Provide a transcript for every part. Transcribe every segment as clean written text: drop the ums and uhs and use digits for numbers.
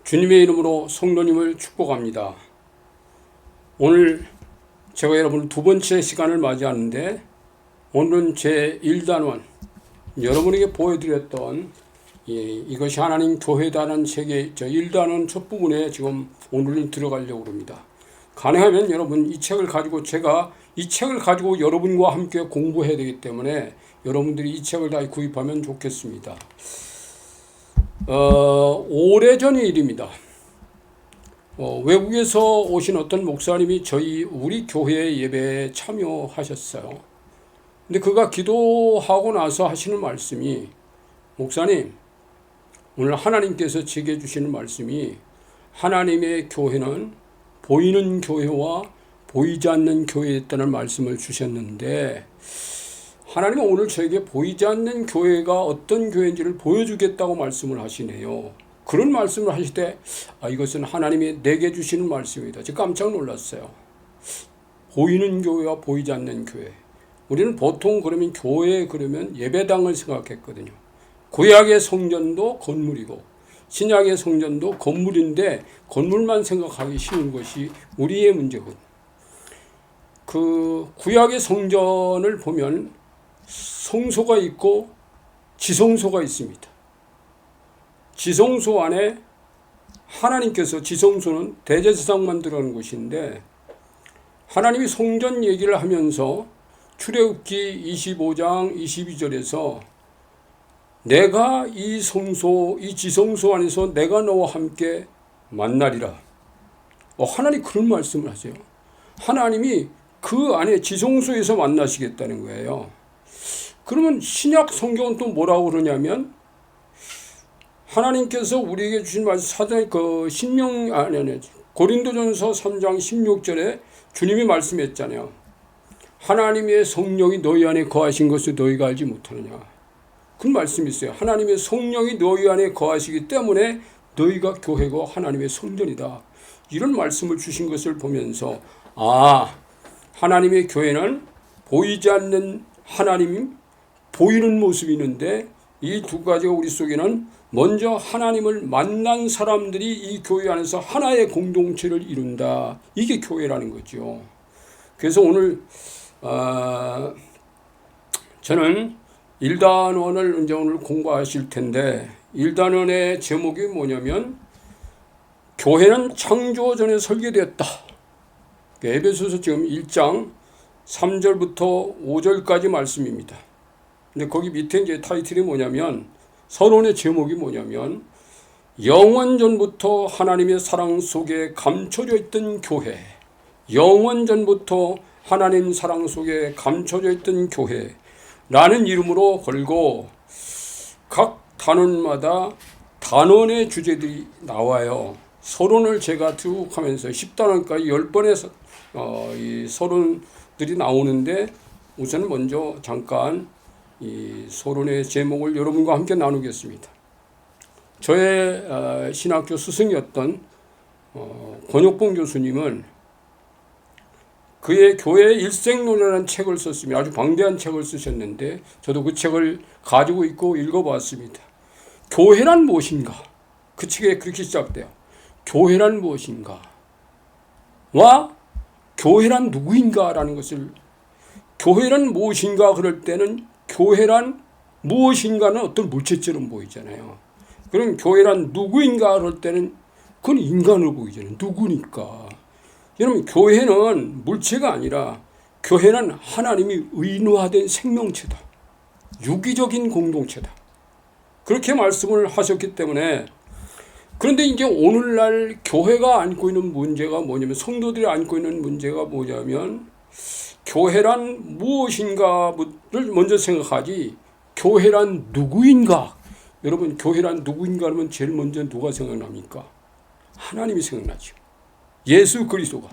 주님의 이름으로 성도님을 축복합니다. 오늘 제가 여러분 두 번째 시간을 맞이하는데, 오늘은 제 1단원 여러분에게 보여드렸던 이것이 하나님 교회다라는 책의 저 1단원 첫 부분에 지금 오늘은 들어가려고 합니다. 가능하면 여러분 이 책을 가지고 제가 이 책을 가지고 여러분과 함께 공부해야 되기 때문에 여러분들이 이 책을 다 구입하면 좋겠습니다. 오래전의 일입니다. 외국에서 오신 어떤 목사님이 우리 교회 예배에 참여하셨어요. 근데 그가 기도하고 나서 하시는 말씀이, 목사님, 오늘 하나님께서 제게 주시는 말씀이 하나님의 교회는 보이는 교회와 보이지 않는 교회였다는 말씀을 주셨는데, 하나님은 오늘 저에게 보이지 않는 교회가 어떤 교회인지를 보여주겠다고 말씀을 하시네요. 그런 말씀을 하실 때 이것은 하나님이 내게 주시는 말씀이다. 제가 깜짝 놀랐어요. 보이는 교회와 보이지 않는 교회. 우리는 보통 그러면 교회 그러면 예배당을 생각했거든요. 구약의 성전도 건물이고 신약의 성전도 건물인데 건물만 생각하기 쉬운 것이 우리의 문제거든요. 그 구약의 성전을 보면 성소가 있고 지성소가 있습니다. 지성소 안에 하나님께서, 지성소는 대제사장만 들어가는 곳인데, 하나님이 성전 얘기를 하면서 출애굽기 25장 22절에서 내가 이 성소, 이 지성소 안에서 내가 너와 함께 만나리라. 하나님 그런 말씀을 하세요. 하나님이 그 안에 지성소에서 만나시겠다는 거예요. 그러면 신약 성경은 또 뭐라고 그러냐면, 하나님께서 우리에게 주신 말씀 고린도전서 3장 16절에 주님이 말씀했잖아요. 하나님의 성령이 너희 안에 거하신 것을 너희가 알지 못하느냐. 그런 말씀이 있어요. 하나님의 성령이 너희 안에 거하시기 때문에 너희가 교회고 하나님의 성전이다. 이런 말씀을 주신 것을 보면서 하나님의 교회는 보이지 않는 하나님, 보이는 모습이 있는데, 이 두 가지가 우리 속에는 먼저 하나님을 만난 사람들이 이 교회 안에서 하나의 공동체를 이룬다. 이게 교회라는 거죠. 그래서 오늘 저는 1단원을 이제 오늘 공부하실 텐데, 1단원의 제목이 뭐냐면 교회는 창조 전에 설계되었다. 에베소서 지금 1장 3절부터 5절까지 말씀입니다. 근데 거기 밑에 이제 타이틀이 뭐냐면, 서론의 제목이 뭐냐면 영원전부터 하나님의 사랑 속에 감춰져 있던 교회, 영원전부터 하나님 사랑 속에 감춰져 있던 교회라는 이름으로 걸고, 각 단원마다 단원의 주제들이 나와요. 서론을 제가 쭉 하면서 10단원까지 10번의 이 서론들이 나오는데, 우선 먼저 잠깐 이 서론의 제목을 여러분과 함께 나누겠습니다. 저의 신학교 스승이었던 권혁봉 교수님은 그의 교회 일생론이라는 책을 썼습니다. 아주 방대한 책을 쓰셨는데 저도 그 책을 가지고 있고 읽어봤습니다. 교회란 무엇인가? 그 책에 그렇게 시작돼요. 교회란 무엇인가? 와 교회란 누구인가라는 것을, 교회란 무엇인가 그럴 때는 교회란 무엇인가는 어떤 물체처럼 보이잖아요. 그럼 교회란 누구인가 그럴 때는 그건 인간으로 보이잖아요. 누구니까. 여러분, 교회는 물체가 아니라 교회는 하나님이 의노화된 생명체다. 유기적인 공동체다. 그렇게 말씀을 하셨기 때문에, 그런데 이제 오늘날 교회가 안고 있는 문제가 뭐냐면, 성도들이 안고 있는 문제가 뭐냐면, 교회란 무엇인가를 먼저 생각하지, 교회란 누구인가? 여러분, 교회란 누구인가 하면 제일 먼저 누가 생각납니까? 하나님이 생각나죠. 예수 그리스도가,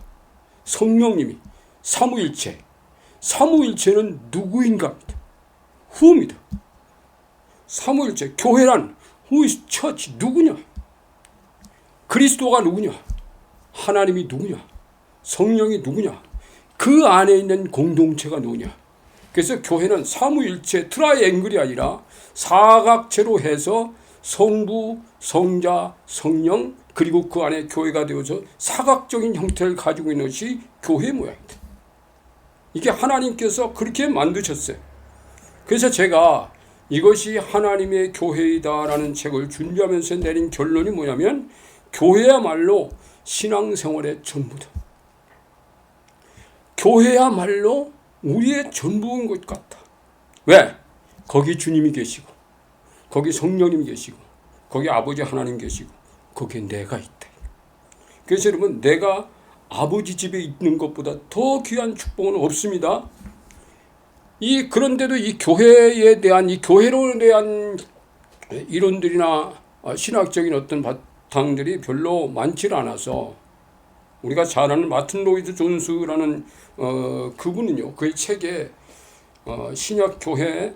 성령님이, 삼위일체. 삼위일체는 누구인가? 후입니다. 삼위일체. 교회란 who is church? 누구냐? 그리스도가 누구냐? 하나님이 누구냐? 성령이 누구냐? 그 안에 있는 공동체가 누구냐? 그래서 교회는 삼위일체 트라이앵글이 아니라 사각체로 해서 성부, 성자, 성령, 그리고 그 안에 교회가 되어서 사각적인 형태를 가지고 있는 것이 교회 모양이다. 이게 하나님께서 그렇게 만드셨어요. 그래서 제가 이것이 하나님의 교회이다라는 책을 준비하면서 내린 결론이 뭐냐면, 교회야말로 신앙생활의 전부다. 교회야말로 우리의 전부인 것 같다. 왜? 거기 주님이 계시고, 거기 성령님이 계시고, 거기 아버지 하나님 계시고, 거기에 내가 있다. 그래서 여러분, 내가 아버지 집에 있는 것보다 더 귀한 축복은 없습니다. 그런데도 이 교회에 대한, 이 교회로 대한 이론들이나 신학적인 어떤 바탕들이 별로 많지 않아서, 우리가 잘 아는 마틴 로이드 존스라는 그분은요, 그의 책에 신약 교회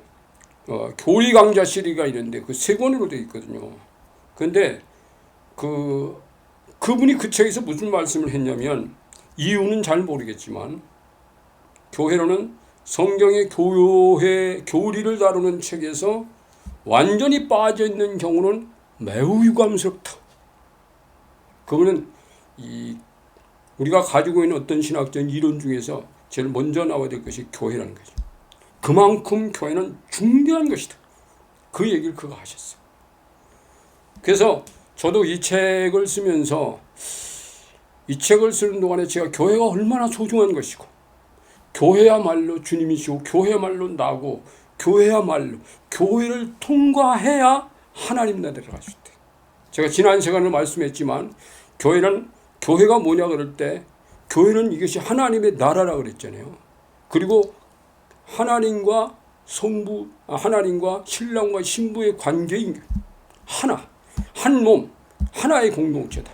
교리 강좌 시리가 있는데 그 3권으로 되어 있거든요. 그런데 그분이 그 책에서 무슨 말씀을 했냐면, 이유는 잘 모르겠지만 교회로는 성경의 교리를 다루는 책에서 완전히 빠져 있는 경우는 매우 유감스럽다. 그거는 우리가 가지고 있는 어떤 신학적인 이론 중에서 제일 먼저 나와야 될 것이 교회라는 거죠. 그만큼 교회는 중요한 것이다. 그 얘기를 그가 하셨어요. 그래서 저도 이 책을 쓰면서, 이 책을 쓰는 동안에 제가 교회가 얼마나 소중한 것이고, 교회야말로 주님이시고, 교회야말로 나고, 교회야말로 교회를 통과해야 하나님 나라를 갈 수 있다. 제가 지난 시간에 말씀했지만, 교회가 뭐냐 그럴 때, 교회는 이것이 하나님의 나라라 그랬잖아요. 그리고 하나님과 하나님과 신랑과 신부의 관계인 하나, 한 몸, 하나의 공동체다.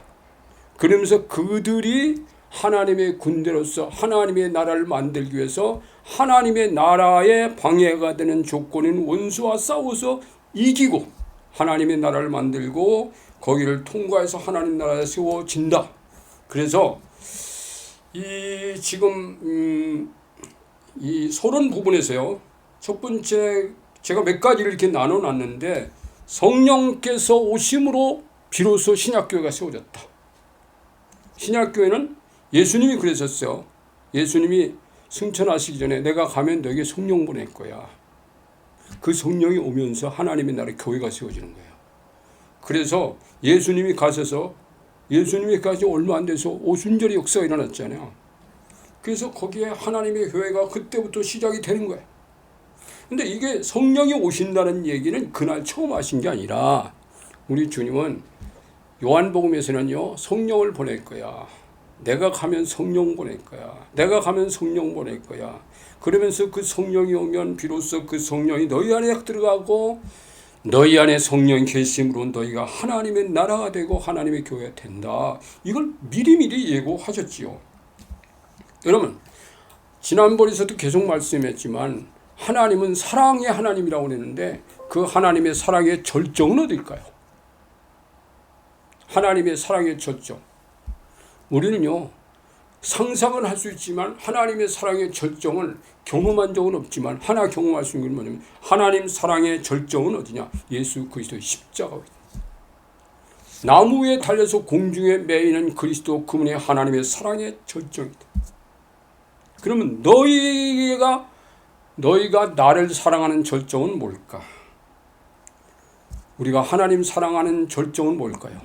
그러면서 그들이 하나님의 군대로서 하나님의 나라를 만들기 위해서 하나님의 나라의 방해가 되는 조건인 원수와 싸워서 이기고 하나님의 나라를 만들고 거기를 통과해서 하나님 나라에 세워진다. 그래서 지금 이 서론 부분에서요, 첫 번째 제가 몇 가지를 이렇게 나눠놨는데, 성령께서 오심으로 비로소 신약교회가 세워졌다. 신약교회는 예수님이 그랬었어요. 예수님이 승천하시기 전에 내가 가면 너에게 성령 보낼 거야. 그 성령이 오면서 하나님의 나라 교회가 세워지는 거예요. 그래서 예수님이 가셔서, 예수님이 가서 얼마 안 돼서 오순절의 역사가 일어났잖아요. 그래서 거기에 하나님의 교회가 그때부터 시작이 되는 거예요. 근데 이게 성령이 오신다는 얘기는 그날 처음 하신 게 아니라, 우리 주님은 요한복음에서는요, 성령을 보낼 거야. 내가 가면 성령 보낼 거야. 내가 가면 성령 보낼 거야. 그러면서 그 성령이 오면 비로소 그 성령이 너희 안에 들어가고, 너희 안에 성령이 계심으로 너희가 하나님의 나라가 되고 하나님의 교회가 된다. 이걸 미리미리 예고하셨지요. 여러분, 지난번에서도 계속 말씀했지만 하나님은 사랑의 하나님이라고 그랬는데, 그 하나님의 사랑의 절정은 어딜까요? 하나님의 사랑의 절정. 우리는요, 상상은 할 수 있지만 하나님의 사랑의 절정을 경험한 적은 없지만, 하나 경험할 수 있는 건 뭐냐면, 하나님 사랑의 절정은 어디냐? 예수 그리스도의 십자가입니다. 나무 위에 달려서 공중에 매이는 그리스도, 그분이 하나님의 사랑의 절정이다. 그러면 너희가 나를 사랑하는 절정은 뭘까? 우리가 하나님 사랑하는 절정은 뭘까요?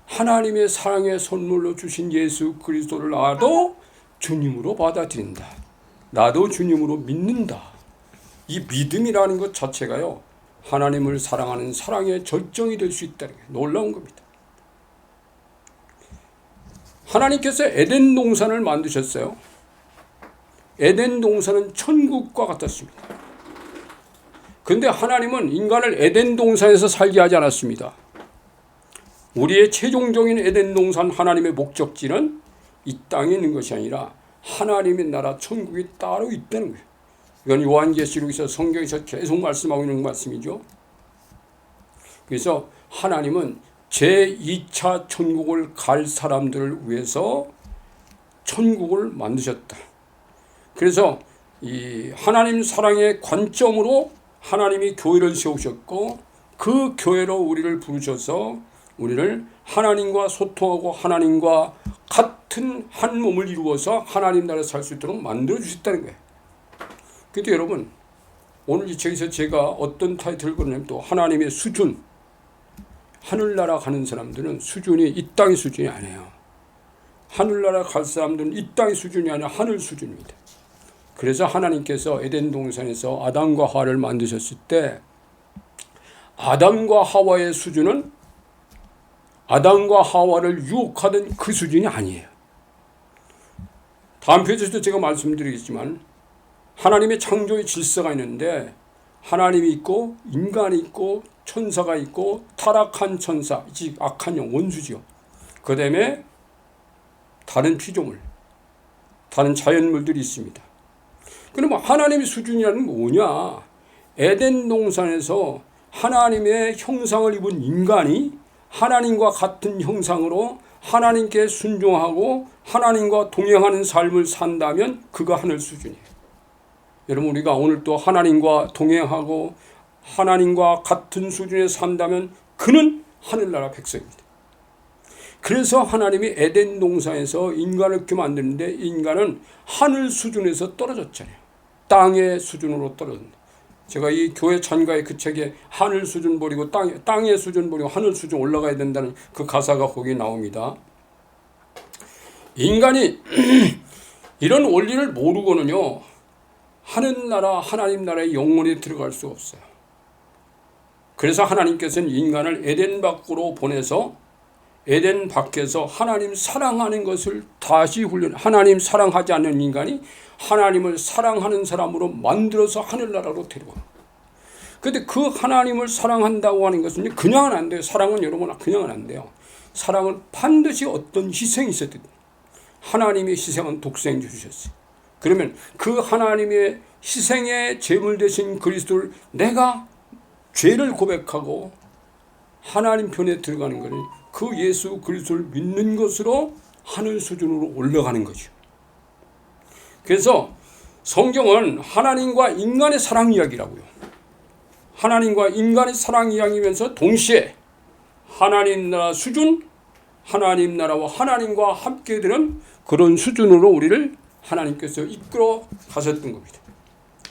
하나님의 사랑의 선물로 주신 예수 그리스도를 나도 주님으로 받아들인다. 나도 주님으로 믿는다. 이 믿음이라는 것 자체가요, 하나님을 사랑하는 사랑의 절정이 될 수 있다는 게 놀라운 겁니다. 하나님께서 에덴 동산을 만드셨어요. 에덴 동산은 천국과 같았습니다. 그런데 하나님은 인간을 에덴 동산에서 살게 하지 않았습니다. 우리의 최종적인 에덴 동산 하나님의 목적지는 이 땅에 있는 것이 아니라 하나님의 나라 천국이 따로 있다는 거예요. 이건 요한계시록에서 성경에서 계속 말씀하고 있는 말씀이죠. 그래서 하나님은 제2차 천국을 갈 사람들을 위해서 천국을 만드셨다. 그래서 이 하나님 사랑의 관점으로 하나님이 교회를 세우셨고, 그 교회로 우리를 부르셔서 우리를 하나님과 소통하고 하나님과 같은 한 몸을 이루어서 하나님 나라에 살 수 있도록 만들어 주셨다는 거예요. 그런데 여러분, 오늘 이 책에서 제가 어떤 타이틀을 걸냐면 또 하나님의 수준, 하늘나라 가는 사람들은 수준이 이 땅의 수준이 아니에요. 하늘나라 갈 사람들은 이 땅의 수준이 아니라 하늘 수준입니다. 그래서 하나님께서 에덴 동산에서 아담과 하와를 만드셨을 때 아담과 하와의 수준은 아담과 하와를 유혹하던 그 수준이 아니에요. 다음 페이지에서도 제가 말씀드리겠지만 하나님의 창조의 질서가 있는데 하나님이 있고 인간이 있고 천사가 있고 타락한 천사, 즉 악한 영, 원수지요. 그 다음에 다른 피조물, 다른 자연물들이 있습니다. 그러면 하나님의 수준이라는 뭐냐? 에덴 동산에서 하나님의 형상을 입은 인간이 하나님과 같은 형상으로 하나님께 순종하고 하나님과 동행하는 삶을 산다면 그가 하늘 수준이에요. 여러분, 우리가 오늘 또 하나님과 동행하고 하나님과 같은 수준에 산다면 그는 하늘나라 백성입니다. 그래서 하나님이 에덴 동산에서 인간을 이렇게 만드는데 인간은 하늘 수준에서 떨어졌잖아요. 땅의 수준으로 떨어졌는데, 제가 이 교회 찬가의 그 책에 하늘 수준 버리고 땅의 수준 버리고 하늘 수준 올라가야 된다는 그 가사가 거기 나옵니다. 인간이 이런 원리를 모르고는요, 하늘나라 하나님 나라의 영원히 들어갈 수 없어요. 그래서 하나님께서는 인간을 에덴 밖으로 보내서 에덴 밖에서 하나님 사랑하는 것을 다시 하나님 사랑하지 않는 인간이 하나님을 사랑하는 사람으로 만들어서 하늘나라로 데려가요. 그런데 그 하나님을 사랑한다고 하는 것은 그냥은 안 돼요. 사랑은 여러분 그냥은 안 돼요. 사랑은 반드시 어떤 희생이 있어야 돼요. 하나님의 희생은 독생 주셨어요. 그러면 그 하나님의 희생의 제물 되신 그리스도를 내가 죄를 고백하고 하나님 편에 들어가는 것은 그 예수 그리스도를 믿는 것으로 하늘 수준으로 올라가는 거죠. 그래서 성경은 하나님과 인간의 사랑 이야기라고요. 하나님과 인간의 사랑 이야기면서 동시에 하나님 나라 수준, 하나님 나라와 하나님과 함께 되는 그런 수준으로 우리를 하나님께서 이끌어 가셨던 겁니다.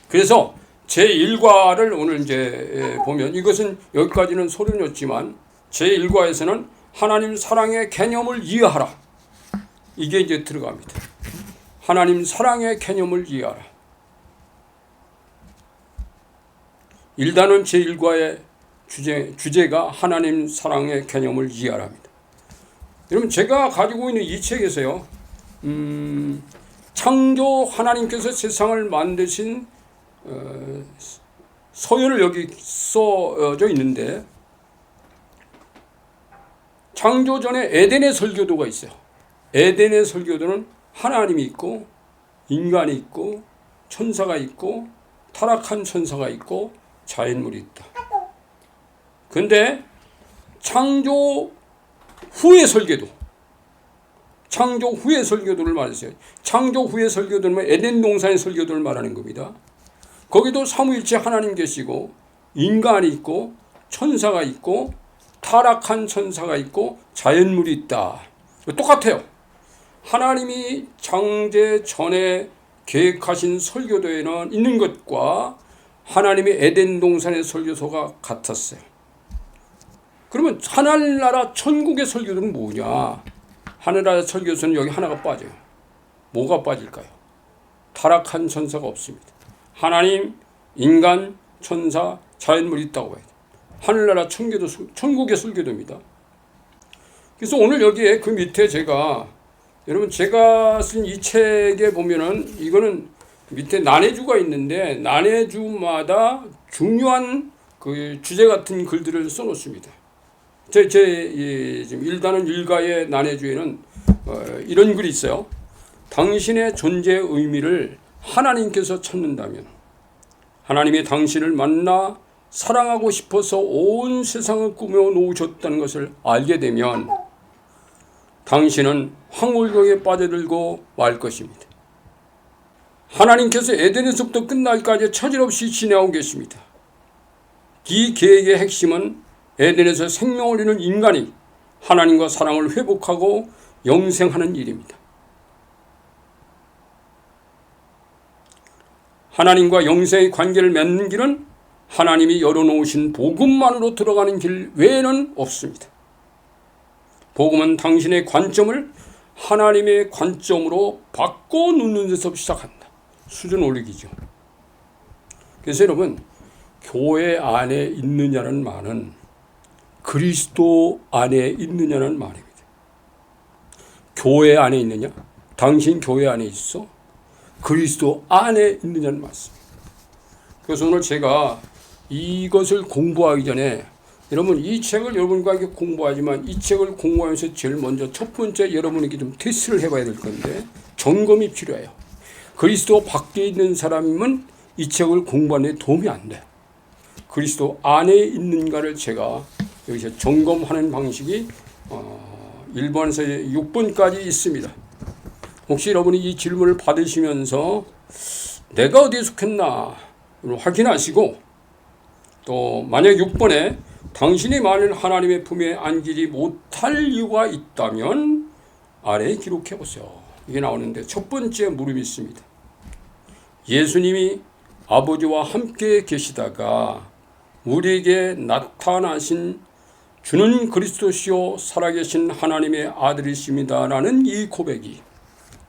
그래서 제1과를 오늘 이제 보면 이것은 여기까지는 소론이었지만 제1과에서는 하나님 사랑의 개념을 이해하라. 이게 이제 들어갑니다. 하나님 사랑의 개념을 이해하라. 1단원 제1과의 주제가 하나님 사랑의 개념을 이해하라입니다. 여러분, 제가 가지고 있는 이 책에서요, 창조 하나님께서 세상을 만드신 서열을 여기 써져 있는데 창조 전에 에덴의 설교도가 있어요. 에덴의 설교도는 하나님이 있고 인간이 있고 천사가 있고 타락한 천사가 있고 자연물이 있다. 그런데 창조 후의 설교도, 창조 후의 설교도를 말했어요. 창조 후의 설교도는 에덴 동산의 설교도를 말하는 겁니다. 거기도 삼위일체 하나님 계시고 인간이 있고 천사가 있고 타락한 천사가 있고 자연물이 있다. 똑같아요. 하나님이 창제 전에 계획하신 설교도에는 있는 것과 하나님의 에덴 동산의 설교서가 같았어요. 그러면 하늘나라 천국의 설교도는 뭐냐? 하늘나라 설교서는 여기 하나가 빠져요. 뭐가 빠질까요? 타락한 천사가 없습니다. 하나님, 인간, 천사, 자연물이 있다고 해요. 하늘나라 천국의 설교도입니다. 그래서 오늘 여기에 그 밑에 여러분 제가 쓴 이 책에 보면은 이거는 밑에 난해주가 있는데 난해주마다 중요한 그 주제 같은 글들을 써놓습니다. 지금 1단원 1가의 난해주에는 이런 글이 있어요. 당신의 존재의 의미를 하나님께서 찾는다면, 하나님이 당신을 만나 사랑하고 싶어서 온 세상을 꾸며 놓으셨다는 것을 알게 되면 당신은 황홀경에 빠져들고 말 것입니다. 하나님께서 에덴에서부터 끝날까지 처질없이 지내고 계십니다. 이 계획의 핵심은 에덴에서 생명을 잃은 인간이 하나님과 사랑을 회복하고 영생하는 일입니다. 하나님과 영생의 관계를 맺는 길은 하나님이 열어놓으신 복음만으로 들어가는 길 외에는 없습니다. 복음은 당신의 관점을 하나님의 관점으로 바꿔놓는 데서 시작한다. 수준 올리기죠. 그래서 여러분, 교회 안에 있느냐는 말은 그리스도 안에 있느냐는 말입니다. 교회 안에 있느냐? 당신 교회 안에 있어? 그리스도 안에 있느냐는 말씀입니다. 그래서 오늘 제가 이것을 공부하기 전에 여러분, 이 책을 여러분과 함께 공부하지만 이 책을 공부하면서 제일 먼저 첫 번째 여러분에게 좀 테스트를 해봐야 될 건데 점검이 필요해요. 그리스도 밖에 있는 사람이면 이 책을 공부하는 데 도움이 안 돼. 그리스도 안에 있는가를 제가 여기서 점검하는 방식이 1번에서 6번까지 있습니다. 혹시 여러분이 이 질문을 받으시면서 내가 어디에 속했나 확인하시고, 또 만약 6번에 당신이 만일 하나님의 품에 안기지 못할 이유가 있다면 아래에 기록해 보세요. 이게 나오는데 첫 번째 물음이 있습니다. 예수님이 아버지와 함께 계시다가 우리에게 나타나신 주는 그리스도시요 살아계신 하나님의 아들이십니다라는 이 고백이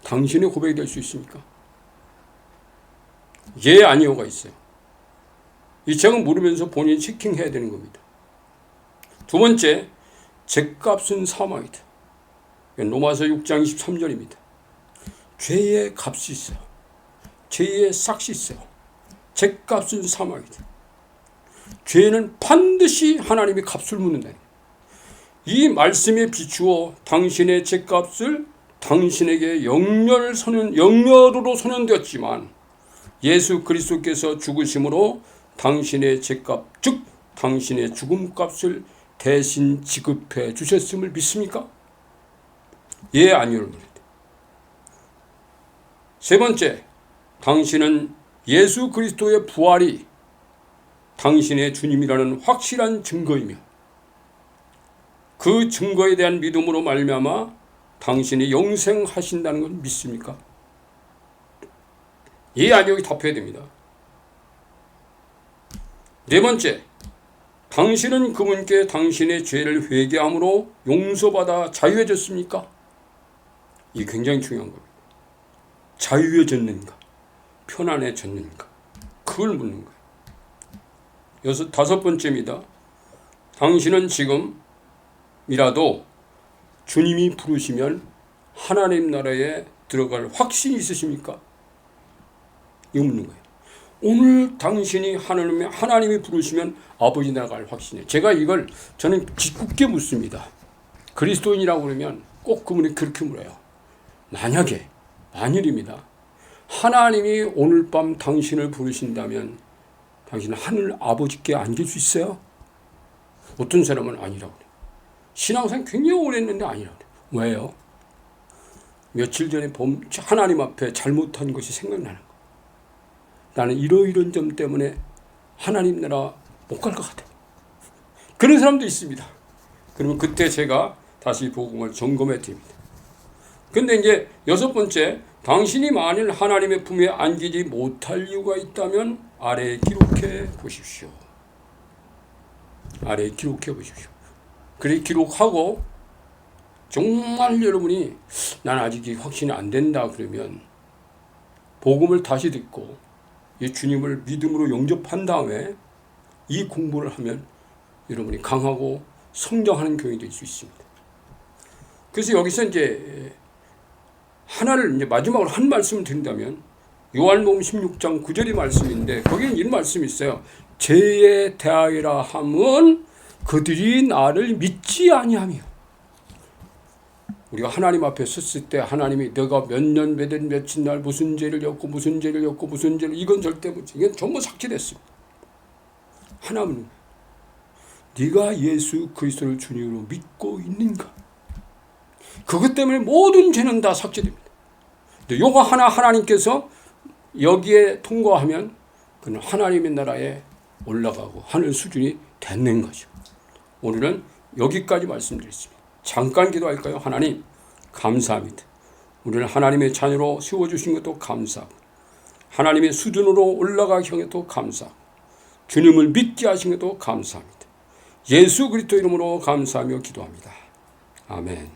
당신의 고백이 될 수 있습니까? 예, 아니요가 있어요. 이 책은 물으면서 본인이 체킹해야 되는 겁니다. 두 번째, 죗값은 사망이다. 로마서 6장 23절입니다. 죄의 값이 있어요. 죄의 삭이 있어요. 죗값은 사망이다. 죄는 반드시 하나님이 값을 묻는다. 이 말씀에 비추어 당신의 죗값을 당신에게 영렬으로 소년되었지만 예수 그리스도께서 죽으심으로 당신의 죗값, 즉 당신의 죽음값을 대신 지급해 주셨음을 믿습니까? 예, 아니요를 물어야 돼. 세 번째, 당신은 예수 그리스도의 부활이 당신의 주님이라는 확실한 증거이며 그 증거에 대한 믿음으로 말미암아 당신이 영생하신다는 건 믿습니까? 예, 아니요 답해야 됩니다. 네 번째, 당신은 그분께 당신의 죄를 회개함으로 용서받아 자유해졌습니까? 이게 굉장히 중요한 겁니다. 자유해졌는가? 편안해졌는가? 그걸 묻는 거예요. 다섯 번째입니다. 당신은 지금이라도 주님이 부르시면 하나님 나라에 들어갈 확신이 있으십니까? 이거 묻는 거예요. 오늘 당신이 하나님이 부르시면 아버지 나라 갈 확신이에요. 제가 이걸 저는 짓궂게 묻습니다. 그리스도인이라고 그러면 꼭 그분이 그렇게 물어요. 만일입니다. 하나님이 오늘 밤 당신을 부르신다면 당신은 하늘 아버지께 안길 수 있어요? 어떤 사람은 아니라고 그래요. 신앙생활 굉장히 오래 했는데 아니라고 그래요. 왜요? 며칠 전에 하나님 앞에 잘못한 것이 생각나는 거예요. 나는 이런 점 때문에 하나님 나라 못 갈 것 같아. 그런 사람도 있습니다. 그러면 그때 제가 다시 복음을 점검해 드립니다. 근데 이제 여섯 번째, 당신이 만일 하나님의 품에 안기지 못할 이유가 있다면 아래에 기록해 보십시오. 아래에 기록해 보십시오. 그래 기록하고 정말 여러분이 난 아직 확신이 안 된다 그러면 복음을 다시 듣고 이 주님을 믿음으로 영접한 다음에 이 공부를 하면 여러분이 강하고 성장하는 교인이 될 수 있습니다. 그래서 여기서 이제 하나를 이제 마지막으로 한 말씀을 드린다면 요한복음 16장 9절의 말씀인데 거기는 이런 말씀이 있어요. 죄에 대하여라 함은 그들이 나를 믿지 아니하며. 우리가 하나님 앞에 섰을 때 하나님이 너가 몇 년 며칠 날 무슨 죄를 졌고 이건 절대 못해. 이건 전부 삭제됐습니다. 하나님은 네가 예수 그리스도를 주님으로 믿고 있는가? 그것 때문에 모든 죄는 다 삭제됩니다. 근데 요거 하나님께서 여기에 통과하면 그는 하나님의 나라에 올라가고 하는 수준이 됐는 거죠. 오늘은 여기까지 말씀드렸습니다. 잠깐 기도할까요? 하나님 감사합니다. 우리를 하나님의 자녀로 세워주신 것도 감사하고 하나님의 수준으로 올라가게 한 것도 감사하고 주님을 믿게 하신 것도 감사합니다. 예수 그리스도 이름으로 감사하며 기도합니다. 아멘.